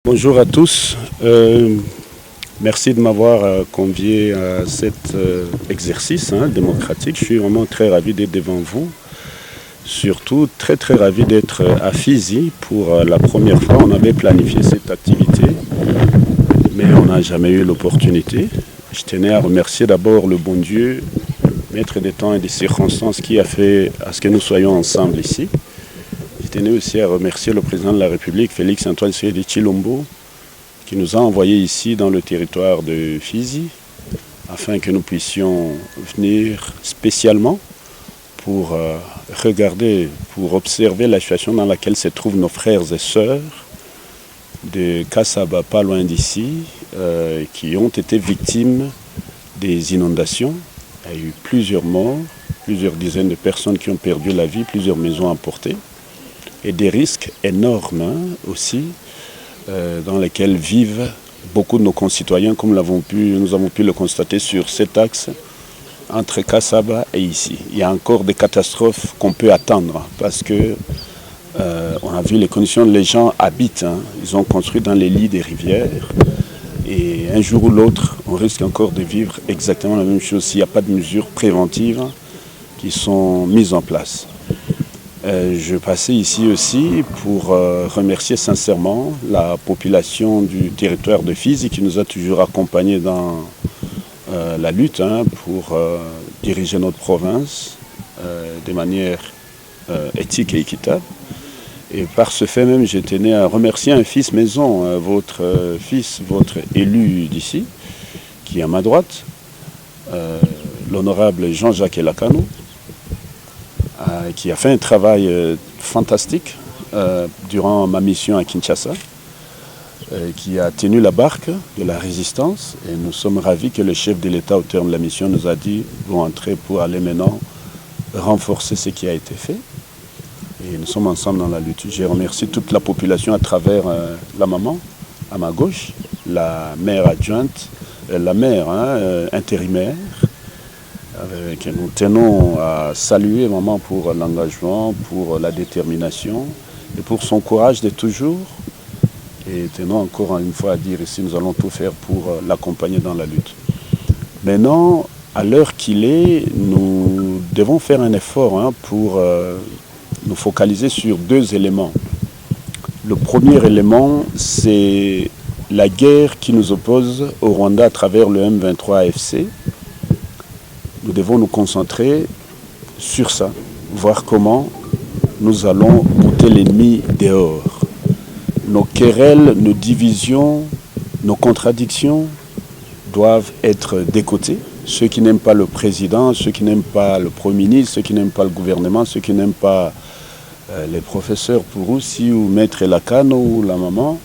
Bonjour à tous, merci de m'avoir convié à cet exercice démocratique. Je suis vraiment très ravi d'être devant vous, surtout très ravi d'être à Fizi pour la première fois. On avait planifié cette activité, mais on n'a jamais eu l'opportunité. Je tenais à remercier d'abord le bon Dieu, maître des temps et des circonstances qui a fait à ce que nous soyons ensemble ici. Je tenais aussi à remercier le président de la République, Félix-Antoine Tshisekedi Tshilombo, qui nous a envoyés ici dans le territoire de Fizi, afin que nous puissions venir spécialement pour regarder, pour observer la situation dans laquelle se trouvent nos frères et sœurs de Kasaba, pas loin d'ici, qui ont été victimes des inondations. Il y a eu plusieurs morts, plusieurs dizaines de personnes qui ont perdu la vie, plusieurs maisons emportées. Et des risques énormes aussi dans lesquels vivent beaucoup de nos concitoyens, comme nous avons pu le constater sur cet axe entre Kasaba et ici. Il y a encore des catastrophes qu'on peut attendre parce que on a vu les conditions où les gens habitent. Ils ont construit dans les lits des rivières et un jour ou l'autre, on risque encore de vivre exactement la même chose s'il n'y a pas de mesures préventives qui sont mises en place. Je passais ici aussi pour remercier sincèrement la population du territoire de Fizi qui nous a toujours accompagnés dans la lutte pour diriger notre province de manière éthique et équitable. Et par ce fait même, je tenais à remercier un fils maison, votre fils, votre élu d'ici, qui est à ma droite, l'honorable Jean-Jacques Elakano, qui a fait un travail fantastique durant ma mission à Kinshasa, qui a tenu la barque de la résistance. Et nous sommes ravis que le chef de l'État, au terme de la mission, nous a dit « vous entrez pour aller maintenant renforcer ce qui a été fait ». Et nous sommes ensemble dans la lutte. Je remercie toute la population à travers la maman, à ma gauche, la mère adjointe, la mère intérimaire, que nous tenons à saluer maman pour l'engagement, pour la détermination et pour son courage de toujours. Et tenons encore une fois à dire ici, nous allons tout faire pour l'accompagner dans la lutte. Maintenant, à l'heure qu'il est, nous devons faire un effort pour nous focaliser sur deux éléments. Le premier élément, c'est la guerre qui nous oppose au Rwanda à travers le M23 AFC. Nous devons nous concentrer sur ça, voir comment nous allons bouter l'ennemi dehors. Nos querelles, nos divisions, nos contradictions doivent être décotées. Ceux qui n'aiment pas le président, ceux qui n'aiment pas le Premier ministre, ceux qui n'aiment pas le gouvernement, ceux qui n'aiment pas les professeurs Pouroussi ou Maître Elakano ou la maman,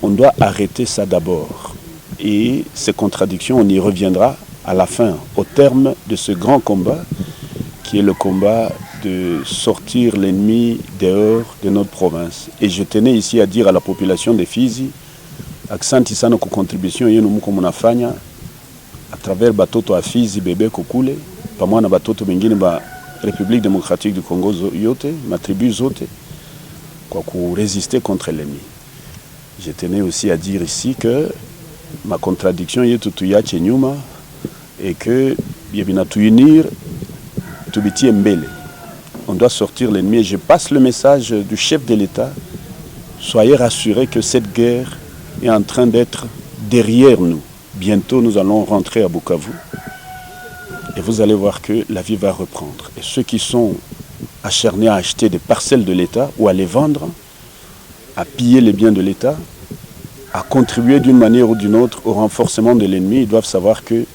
on doit arrêter ça d'abord. Et ces contradictions, on y reviendra à la fin, au terme de ce grand combat, qui est le combat de sortir l'ennemi dehors de notre province. Et je tenais ici à dire à la population de Fizi, aksanti sana kwa contribution yenu mko mnafanya à travers batoto à Fizi bébé kokule, pamoja na batoto wengine ba République démocratique du Congo yote, ma tribu zote, kwa résister contre l'ennemi. Je tenais aussi à dire ici que ma contradiction yetu tuyache nyuma et que on doit sortir l'ennemi. Et je passe le message du chef de l'État. Soyez rassurés que cette guerre est en train d'être derrière nous. Bientôt, nous allons rentrer à Bukavu. Et vous allez voir que la vie va reprendre. Et ceux qui sont acharnés à acheter des parcelles de l'État ou à les vendre, à piller les biens de l'État, à contribuer d'une manière ou d'une autre au renforcement de l'ennemi, ils doivent savoir qu'ils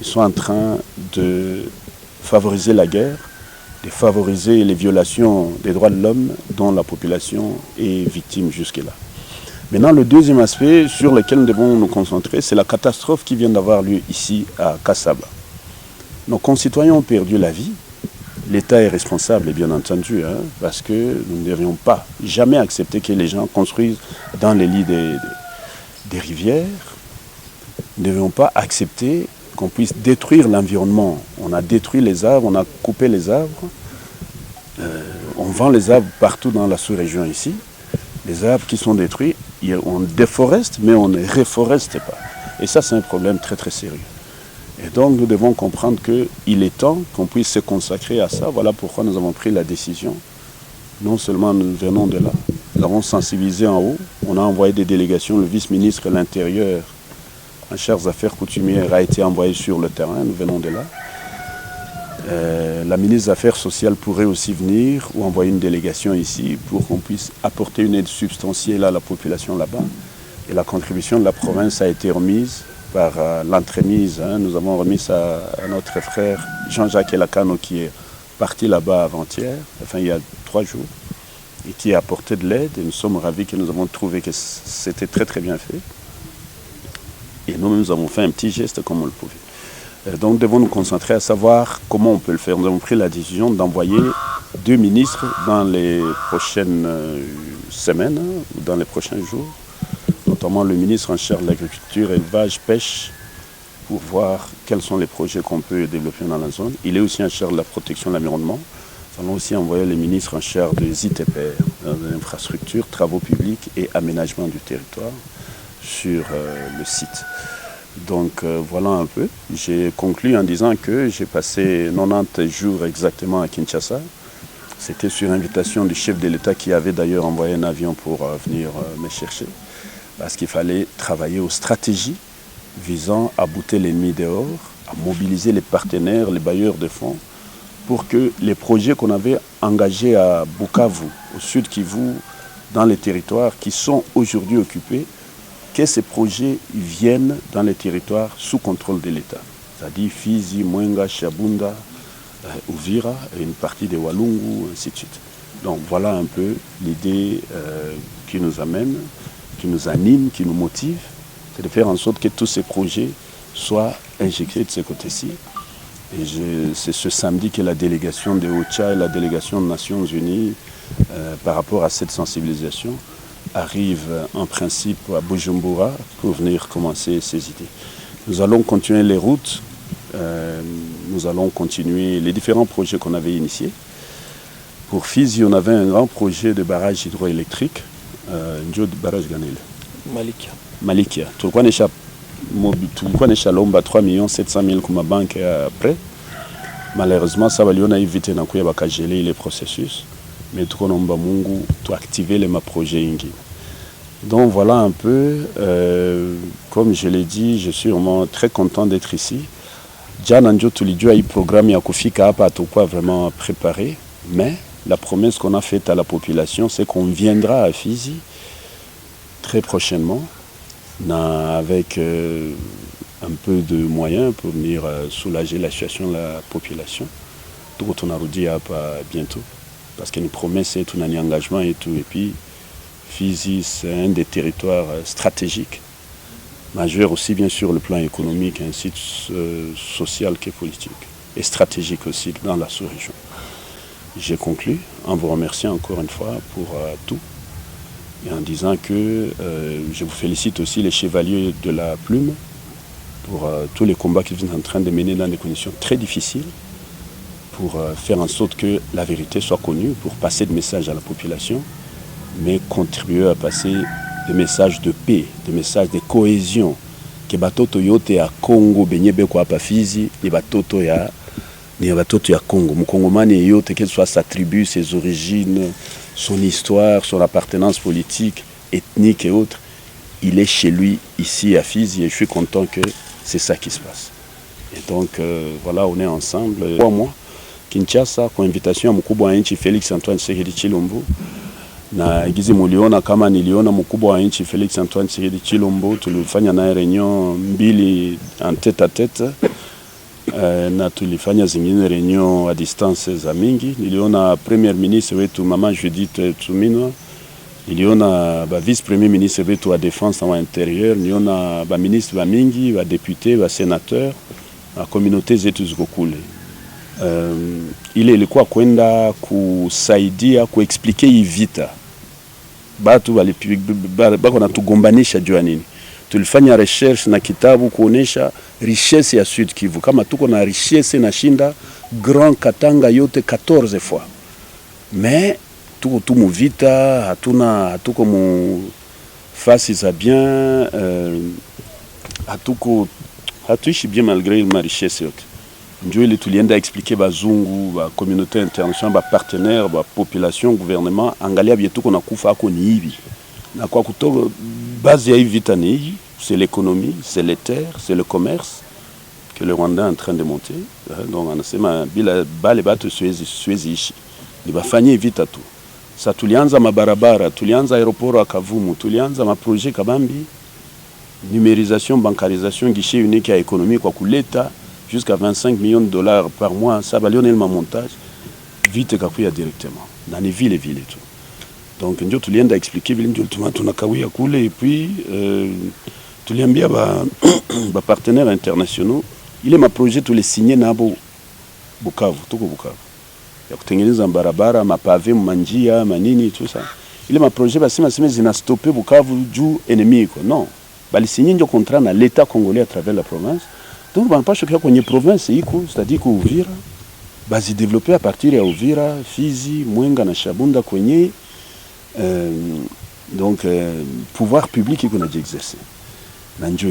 sont en train de favoriser la guerre, de favoriser les violations des droits de l'homme dont la population est victime jusque-là. Maintenant, le deuxième aspect sur lequel nous devons nous concentrer, c'est la catastrophe qui vient d'avoir lieu ici à Kasaba. Nos concitoyens ont perdu la vie l'État est responsable, bien entendu, parce que nous ne devrions pas jamais accepter que les gens construisent dans les lits des rivières. Nous ne devrions pas accepter qu'on puisse détruire l'environnement. On a détruit les arbres, on a coupé les arbres. On vend les arbres partout dans la sous-région ici. Les arbres qui sont détruits, on déforeste, mais on ne reforeste pas. Et ça, c'est un problème très très sérieux. Et donc, nous devons comprendre qu'il est temps qu'on puisse se consacrer à ça. Voilà pourquoi nous avons pris la décision. Non seulement nous venons de là, nous avons sensibilisé en haut. On a envoyé des délégations. Le vice-ministre de l'Intérieur, en charge affaires coutumières, a été envoyé sur le terrain. Nous venons de là. La ministre des Affaires sociales pourrait aussi venir ou envoyer une délégation ici pour qu'on puisse apporter une aide substantielle à la population là-bas. Et la contribution de la province a été remise par l'entremise. Nous avons remis ça à notre frère Jean-Jacques Elakano qui est parti là-bas avant-hier, enfin il y a 3 jours, et qui a apporté de l'aide. Et nous sommes ravis que nous avons trouvé que c'était très très bien fait. Et nous avons fait un petit geste comme on le pouvait. Donc nous devons nous concentrer à savoir comment on peut le faire. Nous avons pris la décision d'envoyer 2 ministres dans les prochaines semaines ou dans les prochains jours, notamment le ministre en charge de l'agriculture, élevage, pêche, pour voir quels sont les projets qu'on peut développer dans la zone. Il est aussi en charge de la protection de l'environnement. Nous allons aussi envoyer les ministres en charge des ITPR, infrastructures, travaux publics et aménagement du territoire sur le site. Donc voilà un peu. J'ai conclu en disant que j'ai passé 90 jours exactement à Kinshasa. C'était sur invitation du chef de l'État qui avait d'ailleurs envoyé un avion pour venir me chercher. Parce qu'il fallait travailler aux stratégies visant à bouter l'ennemi dehors, à mobiliser les partenaires, les bailleurs de fonds, pour que les projets qu'on avait engagés à Bukavu, au sud Kivu, dans les territoires qui sont aujourd'hui occupés, que ces projets viennent dans les territoires sous contrôle de l'État. C'est-à-dire Fizi, Mwenga, Shabunda, Uvira, et une partie de Walungu, ainsi de suite. Donc voilà un peu l'idée qui nous amène, qui nous anime, qui nous motive, c'est de faire en sorte que tous ces projets soient injectés de ce côté-ci. Et c'est ce samedi que la délégation de OCHA et la délégation des Nations Unies, par rapport à cette sensibilisation, arrive en principe à Bujumbura pour venir commencer ces idées. Nous allons continuer les routes, nous allons continuer les différents projets qu'on avait initiés. Pour Fizi, on avait un grand projet de barrage hydroélectrique, ndio barrage Ganel. Malikia. Tulikuwa nesha lomba 3,7 millions kwa banque après. Malheureusement, ça va éviter na kuya bakageler les processus. Mais tout nomba Mungu to activer les projets ingi. Donc voilà un peu, comme je l'ai dit, je suis vraiment très content d'être ici. Jana ndio tulijua hii programme ya kufika hapa atakuwa vraiment préparé, mais la promesse qu'on a faite à la population, c'est qu'on viendra à Fizi très prochainement, avec un peu de moyens pour venir soulager la situation de la population. Donc on a redit bientôt. Parce qu'il y a une promesse et tout, un engagement et tout. Et puis, Fizi, c'est un des territoires stratégiques, majeur aussi bien sûr le plan économique, ainsi social que politique, et stratégique aussi dans la sous-région. J'ai conclu en vous remerciant encore une fois pour tout, et en disant que je vous félicite aussi les chevaliers de la plume pour tous les combats qu'ils sont en train de mener dans des conditions très difficiles, pour faire en sorte que la vérité soit connue, pour passer des messages à la population, mais contribuer à passer des messages de paix, des messages de cohésion, que batoto yote ya Congo benyebe kwa hapa Fizi, ni batoto ya Congo. Mukongomani yote, quelle soit sa tribu, ses origines, son histoire, son appartenance politique, ethnique et autres, il est chez lui ici à Fizi et je suis content que c'est ça qui se passe. Et donc voilà, on est ensemble. 3 mois. Kinshasa kwa invitation ya mkubwa wa nchi Felix Antoine Tshisekedi Tshilombo, na gizi muliona kama niliona mkubwa wa nchi Felix Antoine Tshisekedi Tshilombo, tulifanya naye reunion 2 en tête à tête, na tulifanya zingine reunion à distance za mingi. Niliona premier ministre wetu mama Judith Tsuminwa, niliona ba vice premier ministre wetu wa défense na wa intérieur, niliona ba ministre ba mingi, ba député, ba sénateur, la communauté zetu ziko kule. ile ilikuwa kwenda kusaidia kuexplique hii vita. Batu bako natugombanisha juu ya nini. Tulifanya recherche na kitabu kuonesha richesse ya Sud Kivu. Kama tuko na richesse na shinda Grand Katanga yote 14 fois. Mais tuko tu mu vita, hatuko mu fasi za bien, hatuishi bien malgré ma richesse yote. Ndio ile tulienda expliquer bazungu, ba communauté internationale, ba partenaires, ba population, gouvernement, angalia bietu kuna kufa ako ni hivi. Na kwa kutoka base ya vita ni hii, c'est l'économie, c'est les terres, c'est le commerce que le Rwanda est en train de monter. Donc anasema bila bale batu siwezi ishi. Ni bafanye vita tu. Sa tulianza mabarabara, tulianza aéroport à Kavumu, tulianza ma projet kabambi, numérisation, bancarisation, guichet unique à économie kwa kuleta jusqu'à 25 millions de dollars par mois, ça va lionel ma montage, vite kakuya directement, dans les villes et villes et tout. Donc, ndio tulienda expliquer vile ndio tunakawia kule, et puis tuliambia ba partenaires internationaux, ile ma projet tu les signer nabo Bukavu, tuko Bukavu. Ya kutengeneza barabara, mapave, manjia, manini tout ça. Ile ma projet basema zina stopper Bukavu juu ennemi iko. Non. Bali signer ndio contrat na l'État congolais à travers la province. Donc, on ne peut pas choquer kwenye province iko, c'est-à-dire que Uvira, basi développer à partir ya Uvira, Fizi, Mwenga na Shabunda kwenye pouvoir public iko na exercer. Na njo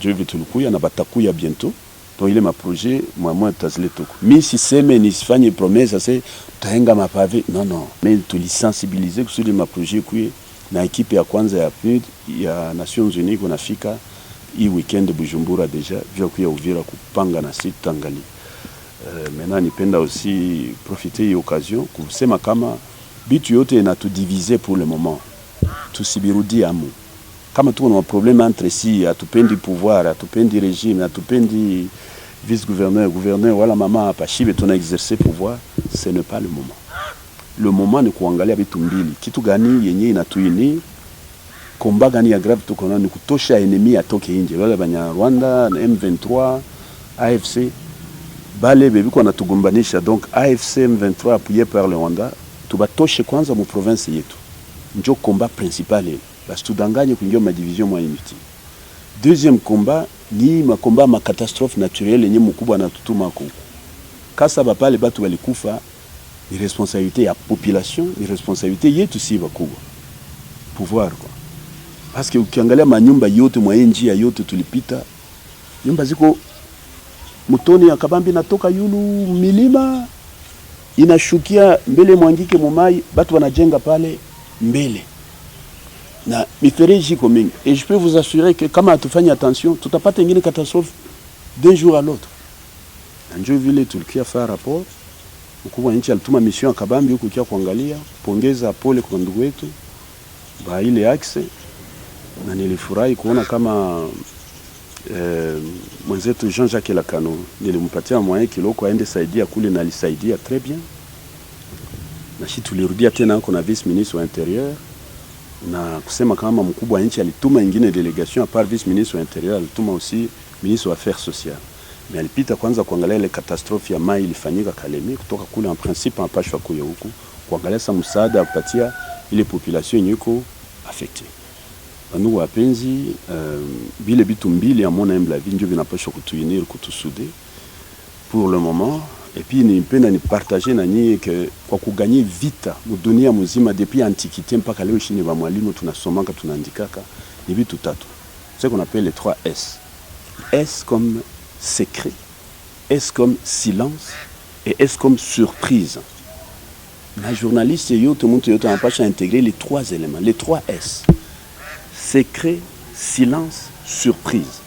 hivi tulikuya na batakuya bientôt. Donc il est ma projet moi tazile toko. Mi si seme ni sifanye promesse c'est tahenga mapavé. Non, mais tu lisensibiliser kusudi ma projet kuye na equipe ya kwanza ya PNUD ya Nations Unies kunafika hii weekend Bujumbura deja vya kuya Uvira kupanga na site Tangali. Maintenant nipenda aussi profiter hii occasion kusema kama bitu yote na tu diviser pour le moment. Tusibirudi amu. Kama tuko na problème entre si atupendi pouvoir, atupendi régime, atupendi vice-gouverneur, gouverneur wala mama hapa shibe tuna exercer pouvoir, ce n'est pas le moment. Le moment ni kuangalia vitu mbili. Kitu gani yenye inatuini komba gani ya grave tuko na ni kutosha enemy atoke nje. Wale banya Rwanda na M23, AFC bale bebiko natugombanisha. Donc AFC M23 appuyé par le Rwanda, tubatoshe kwanza mu province yetu. Njo combat principal. Basi tudanganye kuingia ma division mwa inutile. Deuxième combat ni makomba ma catastrophe naturelle yenye mkubwa na tutuma huko. Kasa bapale batu walikufa ni responsabilité ya population, ni responsabilité yetu si bakubwa. Pouvoir quoi. Parce que ukiangalia manyumba yote mwa njia yote tulipita, nyumba ziko mutoni ya kabambi natoka yulu milima inashukia mbele mwangike mumai, batu wanajenga pale mbele. Na mifereji iko mingi. Et je peux vous assurer que kama atufanya attention, tutapata ingine catastrophe d'un jour à l'autre. Ndio vile tulikia fa rapport, mkubwa nchi alituma mission kabambi huko kia kuangalia, pongeza pole kwa ndugu wetu ba ile axe, na nilifurahi kuona kama mwenzetu Jean-Jacques Lacano nilimpatia moyen kiloko aende saidia kule na alisaidia très bien. Na shi tulirudia tena kuna vice ministre wa intérieur na kusema kama mkubwa nchi alituma ingine delegation à part vice ministre wa intérieur, alituma aussi ministre wa affaires sociales. Mais alipita kwanza kuangalia ile catastrophe ya mai ilifanyika Kalemi, kutoka kule en principe anapashwa kuya huku kuangalia sa msaada kupatia ile population yenye iko affectée. Bandugu wapenzi, bile bitu mbili ya mona mbla vinjo vinapashwa kutuunir kutusude pour le moment. Et puis nipenda ni partager na nyinyi que kwa kuganye vita mu dunia mzima depuis antiquité mpaka leo chini ba mwalimu tunasomaka tunaandikaka ni vitu tatu. C'est qu'on appelle les 3 S. S comme secret, S comme silence et S comme surprise. La journaliste yote mtu yote anapasha intégrer les 3 éléments, les 3 S. Secret, silence, surprise.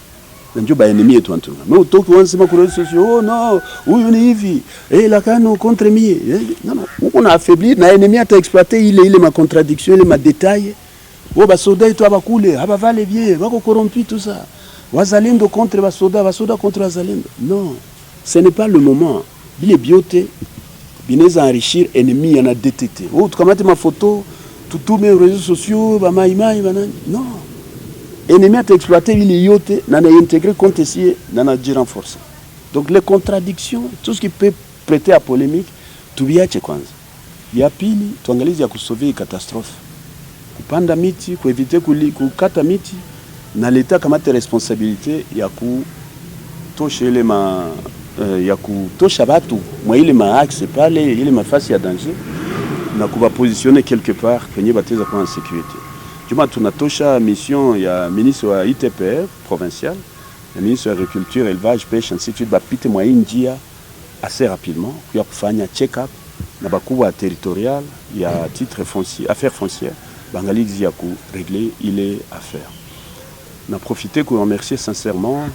Ndio ba ennemi yetu antuna. Mais utoki wanasema kwa réseaux sociaux, oh non, huyu ni hivi. Lacano contre mie. Non, on a affaibli na ennemi ata exploiter ile ma contradiction, ile ma détail. Ba soda itu abakule, abavale bien, bako corrompu tout ça. Wazalendo contre basoda contre wazalendo. Non, ce n'est pas le moment. Bile biote bineza enrichir ennemi yana détecté. Oh, tukamate ma photo, tutume aux réseaux sociaux, ba maimai banani. Non. Ennemi a exploité il yote, n'a intégré compte ici, n'a dit renforcé. Donc les contradictions, tout ce qui peut prêter à polémique, tubiache kwanza. Ya pili, tuangalie ya kusovea katastrofe. Kupanda miti, kuevite kukata miti, na leta kamate responsabilité ya kutosha ile ya kutosha batu mwa ile maaxe pale ile mafasi ya danger na kubapositionner quelque part kwenye bateza kwa sécurité. Juma tunatosha mission ya ministre wa ITPR provincial, le ministre de l'Agriculture, Élevage, Pêche, ainsi de suite, bapite mwa njia assez rapidement pour kufanya check-up na bakubwa territorial ya titre foncier, affaires foncières, bangali ya ku régler ile affaire. Na profiter pour remercier sincèrement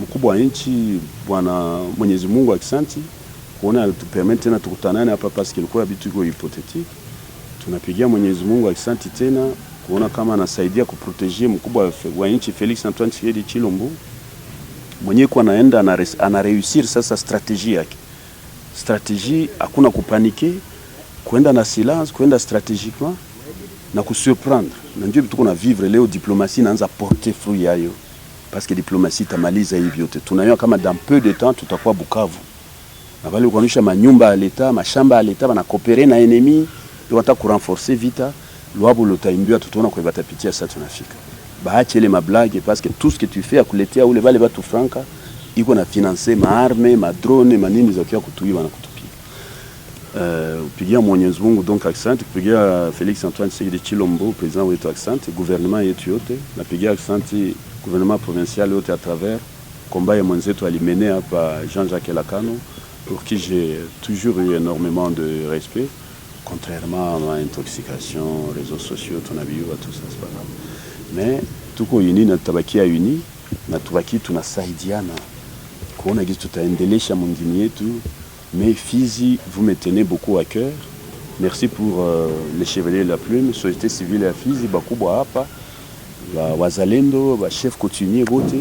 mkubwa wa nchi bwana Mwenyezi Mungu akisanti kuona alitupermettre tena tukutanane hapa parce que ilikuwa vitu iko hypothétique. Tunapigia Mwenyezi Mungu akisanti tena kuona kama anasaidia kuproteger mkubwa wa nchi Felix Antoine Tshisekedi Tshilombo mwenye kwa naenda ana réussir sasa stratégie yake. Stratégie hakuna kupanike, kwenda na silence, kwenda stratégiquement na kusurprendre. Na ndio tuko na vivre leo diplomatie inaanza porter fruit yayo parce que diplomatie tamaliza hivi yote. Tunaiona kama dans peu de temps tutakuwa Bukavu. Na wale kuonyesha manyumba ya leta, mashamba ya leta bana coopérer na ennemi, ndio wataka ku renforcer vita. Luabu lotaimbia tutaona kwa batapitia sasa tunafika. Baache ile mablage parce que tout ce que tu fais akuletea ule bale batu franka iko na financer maarme, madrone, manini za kia kutuiwa na kutupiga. Upigia Mwenyezi Mungu donc accent, kupigia Felix Antoine Tshisekedi Tshilombo président wetu accent, gouvernement yetu yote, na pigia accent gouvernement provincial yote à travers combat ya mwenzetu alimene hapa Jean-Jacques Elakano pour qui j'ai toujours eu énormément de respect. Contrairement à ma intoxication, réseaux sociaux, tout ça, c'est pas grave. Mais tout ko uni na tabakia uni na tubaki tunasaidiana kuona gizi tutaendelesha mwingine yetu. Mais Fizi, vous me tenez beaucoup à cœur. Merci pour les Chevaliers de la Plume, société civile à Fizi, bakubwa hapa, wazalendo, chef coutumier bote,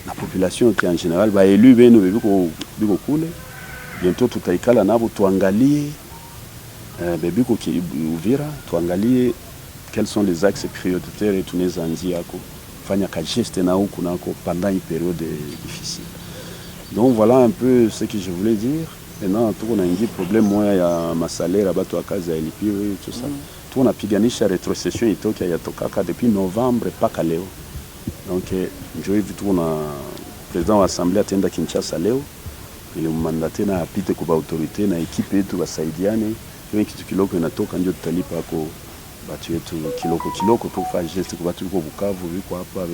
la population qui en général va élu beno biko kule. Bientôt tutaikala nabo tuangalie bebiko ki Uvira, tuangalie quels sont les axes prioritaires et tuneza nzi yako fanya ka geste na huku nako pendant une période difficile. Donc voilà un peu ce que je voulais dire. Maintenant tuko na ingi problème moya ya masalaire batu akazi ya lipiwe tout ça. Tuko napiganisha retrocession itoka yatokaka depuis novembre mpaka leo. Donc njoo hivi tuko na président wa assemblée atenda Kinshasa leo. Ile mandate na apite kwa autorité na equipe yetu basaidiane. Kwa kitu kiloko inatoka ndio tutalipa hako batu yetu kiloko pour faire geste kwa batu kwa Bukavu biko hapa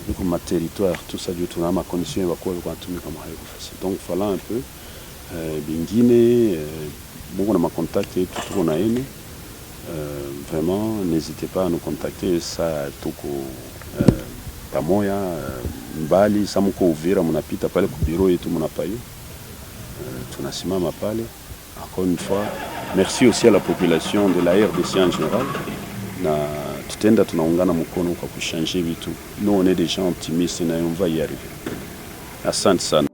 biko ma territoire tout ça ndio tuna ma condition ya kwa kutumika kama hayo facile. Donc voilà un peu bingine bon na ma contact yetu tuko na yene vraiment n'hésitez pas à nous contacter ça tuko pamoja mbali samuko Uvira mnapita pale ku bureau yetu mnapayo tunasimama pale. Encore une fois, merci aussi à la population de la RDC en général. Tutenda tunaungana mkono kwa kuchanger vitu. Nous on est des gens optimistes et on va y arriver. Asante sana.